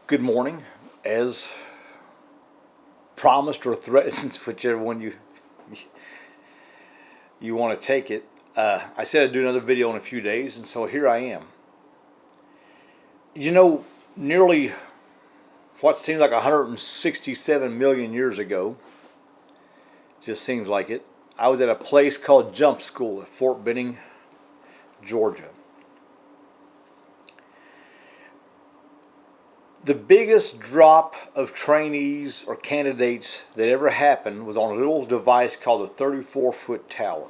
Good morning. As promised or threatened, whichever one you want to take it, I said I'd do another video in a few days, and so here I am. You know, nearly what seems like 167 million years ago, just seems like it, I was at a place called Jump School at Fort Benning, Georgia. The biggest drop of trainees or candidates that ever happened was on a little device called the 34-foot tower.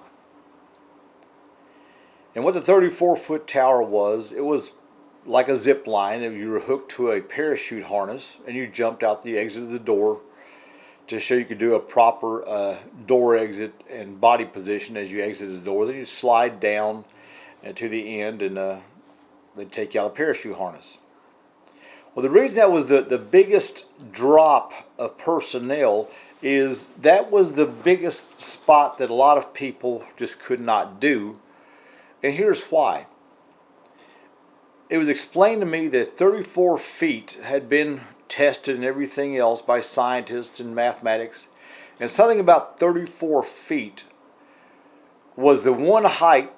And what the 34-foot tower was, it was like a zip line. You were hooked to a parachute harness and you jumped out the exit of the door to show you could do a proper door exit and body position as you exited the door. Then you'd slide down to the end and they'd take you out of the parachute harness. Well, the reason that was the biggest drop of personnel is that was the biggest spot that a lot of people just could not do. And here's why. It was explained to me that 34 feet had been tested and everything else by scientists and mathematics. And something about 34 feet was the one height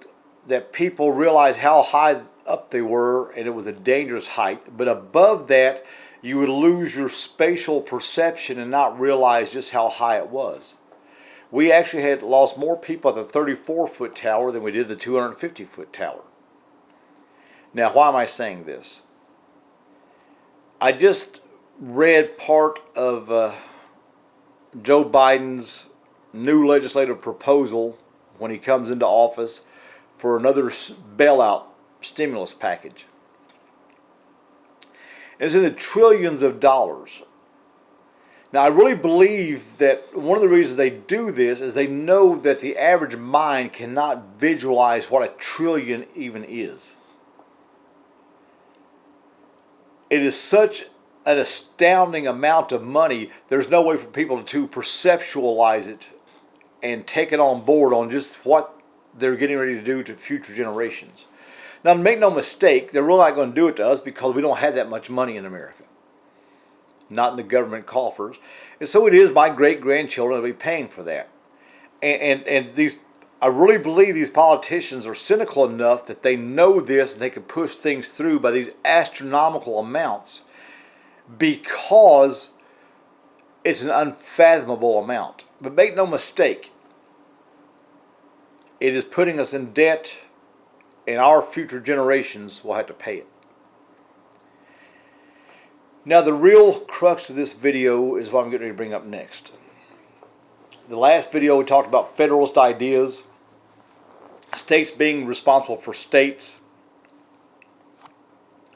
that people realized how high up they were, and it was a dangerous height. But above that, you would lose your spatial perception and not realize just how high it was. We actually had lost more people at the 34-foot tower than we did the 250-foot tower. Now, why am I saying this? I just read part of Joe Biden's new legislative proposal when he comes into office for another bailout stimulus package. It's in the trillions of dollars. Now, I really believe that one of the reasons they do this is they know that the average mind cannot visualize what a trillion even is. It is such an astounding amount of money, there's no way for people to perceptualize it and take it on board on just what they're getting ready to do to future generations. Now, make no mistake, they're really not going to do it to us because we don't have that much money in America. Not in the government coffers. And so it is my great-grandchildren that will be paying for that. And these, I really believe these politicians are cynical enough that they know this and they can push things through by these astronomical amounts because it's an unfathomable amount. But make no mistake, it is putting us in debt, and our future generations will have to pay it. Now, the real crux of this video is what I'm getting ready to bring up next. The last video we talked about Federalist ideas, states being responsible for states,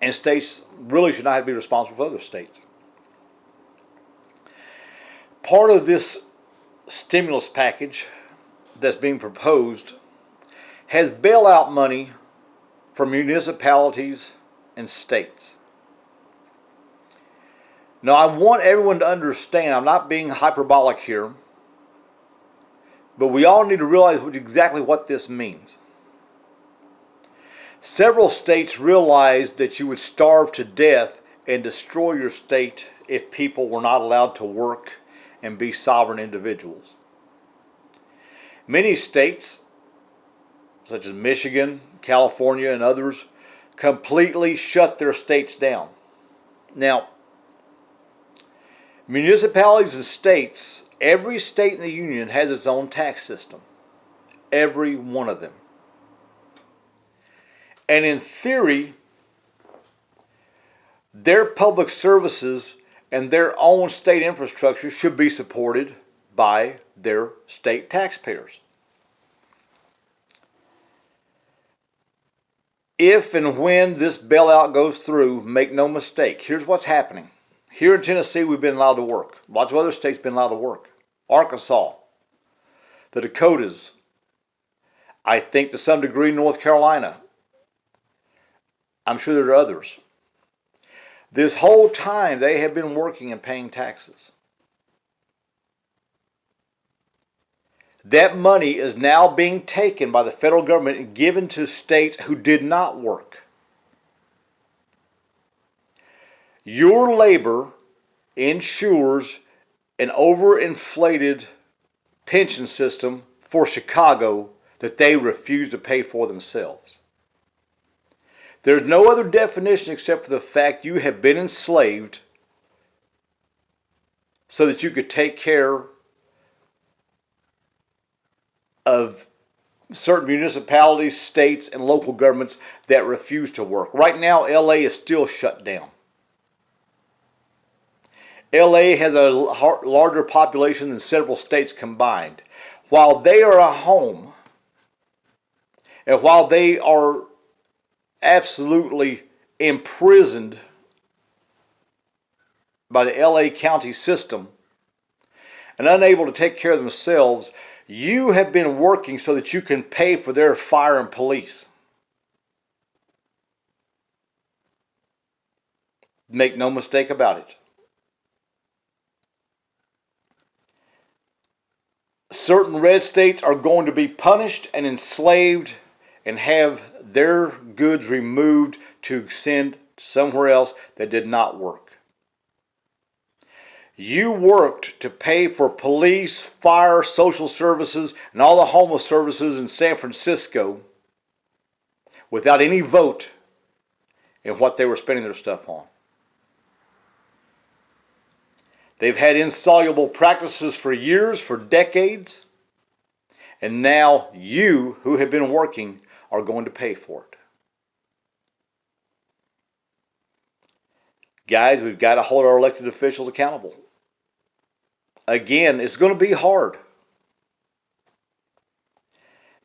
and states really should not have to be responsible for other states. Part of this stimulus package that's being proposed has bailout money for municipalities and states. Now, I want everyone to understand, I'm not being hyperbolic here, but we all need to realize exactly what this means. Several states realized that you would starve to death and destroy your state if people were not allowed to work and be sovereign individuals. Many states, such as Michigan, California, and others, completely shut their states down. Now, municipalities and states, every state in the union has its own tax system. Every one of them. And in theory, their public services and their own state infrastructure should be supported by their state taxpayers. If and when this bailout goes through, make no mistake, here's what's happening. Here in Tennessee, we've been allowed to work. Lots of other states have been allowed to work. Arkansas, the Dakotas, I think to some degree North Carolina. I'm sure there are others. This whole time they have been working and paying taxes. That money is now being taken by the federal government and given to states who did not work. Your labor ensures an overinflated pension system for Chicago that they refuse to pay for themselves. There's no other definition except for the fact you have been enslaved so that you could take care of certain municipalities, states, and local governments that refuse to work. Right now, LA is still shut down. LA has a larger population than several states combined. While they are a home, and while they are absolutely imprisoned by the LA County system and unable to take care of themselves, you have been working so that you can pay for their fire and police. Make no mistake about it. Certain red states are going to be punished and enslaved and have their goods removed to send somewhere else that did not work. You worked to pay for police, fire, social services, and all the homeless services in San Francisco without any vote in what they were spending their stuff on. They've had insoluble practices for years, for decades, and now you, who have been working, are going to pay for it. Guys, we've got to hold our elected officials accountable. Again, it's going to be hard.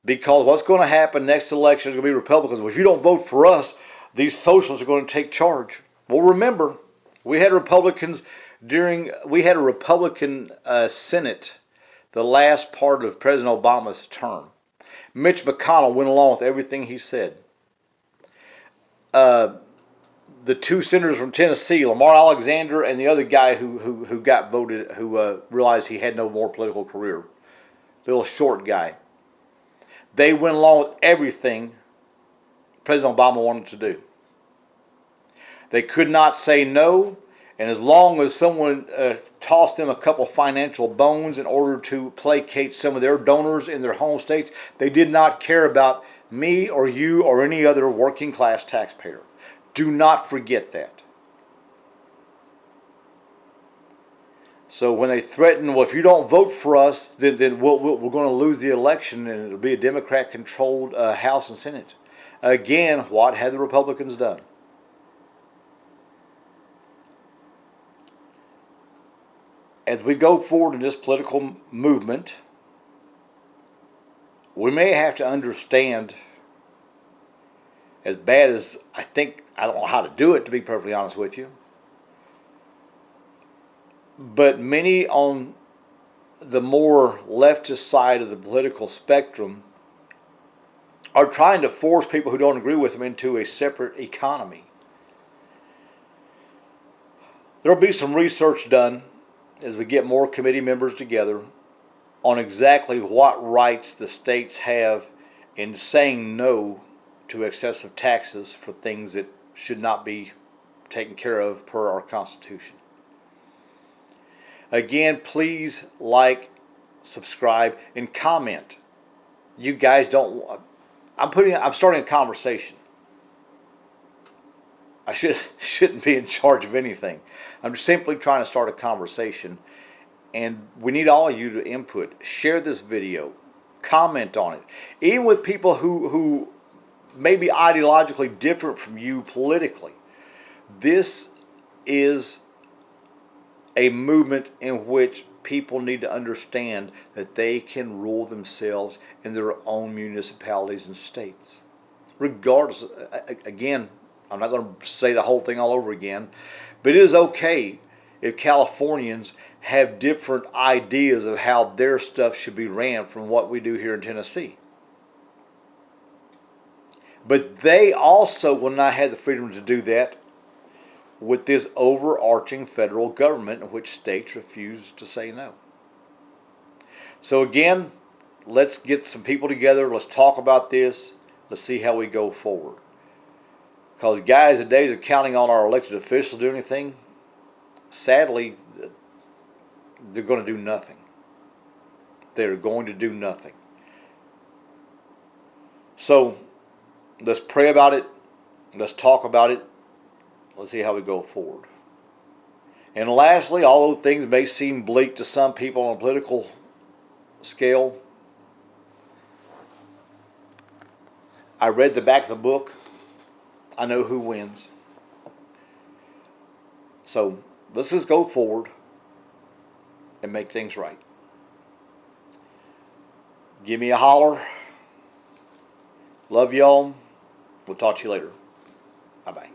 Because what's going to happen next election is going to be Republicans. Well, if you don't vote for us, these socialists are going to take charge. Well, remember, we had Republicans we had a Republican Senate the last part of President Obama's term. Mitch McConnell went along with everything he said. The two senators from Tennessee, Lamar Alexander and the other guy who got voted, who realized he had no more political career, little short guy. They went along with everything President Obama wanted to do. They could not say no. And as long as someone tossed them a couple financial bones in order to placate some of their donors in their home states, they did not care about me or you or any other working class taxpayer. Do not forget that. So when they threaten, well, if you don't vote for us, then we're going to lose the election and it'll be a Democrat-controlled House and Senate. Again, what have the Republicans done? As we go forward in this political movement, we may have to understand, as bad as I don't know how to do it, to be perfectly honest with you, but many on the more leftist side of the political spectrum are trying to force people who don't agree with them into a separate economy. There will be some research done as we get more committee members together on exactly what rights the states have in saying no to excessive taxes for things that should not be taken care of per our Constitution. Again, please like, subscribe, and comment. You guys don't. I'm starting a conversation. I shouldn't be in charge of anything. I'm simply trying to start a conversation, and we need all of you to input. Share this video, comment on it, even with people who may be ideologically different from you politically. This is a movement in which people need to understand that they can rule themselves in their own municipalities and states. Regardless, again, I'm not going to say the whole thing all over again, but it is okay if Californians have different ideas of how their stuff should be ran from what we do here in Tennessee. But they also will not have the freedom to do that with this overarching federal government in which states refuse to say no. So again, let's get some people together. Let's talk about this. Let's see how we go forward. Because, guys, the days of counting on our elected officials to do anything, sadly, they're going to do nothing. They're going to do nothing. So, let's pray about it. Let's talk about it. Let's see how we go forward. And lastly, although things may seem bleak to some people on a political scale, I read the back of the book. I know who wins. So let's just go forward and make things right. Give me a holler. Love y'all. We'll talk to you later. Bye-bye.